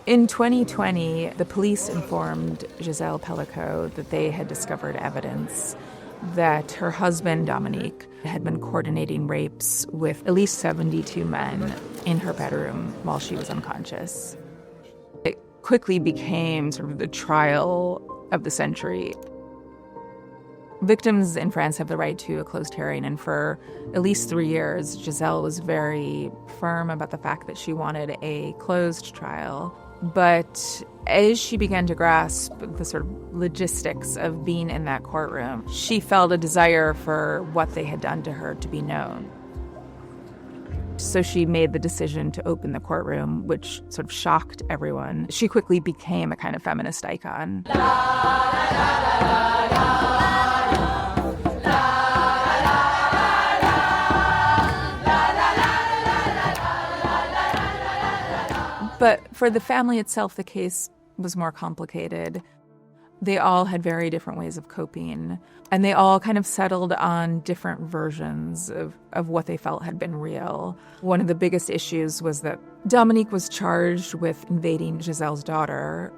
In 2020, the police informed Gisèle Pelicot that they had discovered evidence that her husband, Dominique, had been coordinating rapes with at least 72 men in her bedroom while she was unconscious. It quickly became sort of the trial of the century. Victims in France have the right to a closed hearing, and for at least 3 years, Gisèle was very firm about the fact that she wanted a closed trial. But as she began to grasp the sort of logistics of being in that courtroom, she felt a desire for what they had done to her to be known. So she made the decision to open the courtroom, which sort of shocked everyone. She quickly became a kind of feminist icon. But for the family itself, the case was more complicated. They all had very different ways of coping, and they all kind of settled on different versions of what they felt had been real. One of the biggest issues was that Dominique was charged with invading Gisèle's daughter,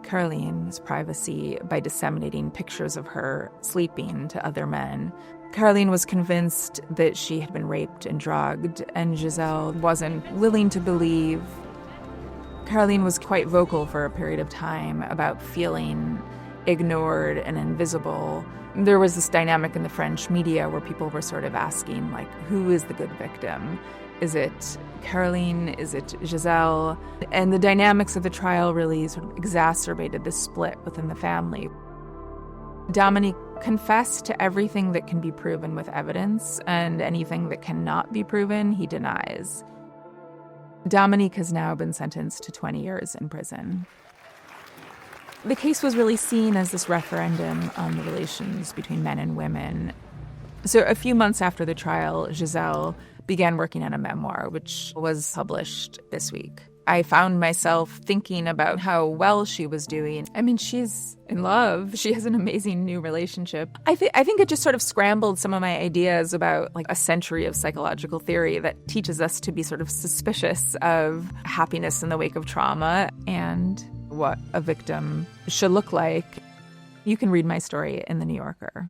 Caroline's privacy by disseminating pictures of her sleeping to other men. Caroline was convinced that she had been raped and drugged, and Gisèle wasn't willing to believe. Caroline was quite vocal for a period of time about feeling ignored and invisible. There was this dynamic in the French media where people were sort of asking, like, who is the good victim? Is it Caroline? Is it Gisèle? And the dynamics of the trial really sort of exacerbated the split within the family. Dominique confessed to everything that can be proven with evidence, and anything that cannot be proven, he denies. Dominique has now been sentenced to 20 years in prison. The case was really seen as this referendum on the relations between men and women. So a few months after the trial, Gisèle began working on a memoir, which was published this week. I found myself thinking about how well she was doing. I mean, she's in love. She has an amazing new relationship. I think it just sort of scrambled some of my ideas about like a century of psychological theory that teaches us to be sort of suspicious of happiness in the wake of trauma and what a victim should look like. You can read my story in The New Yorker.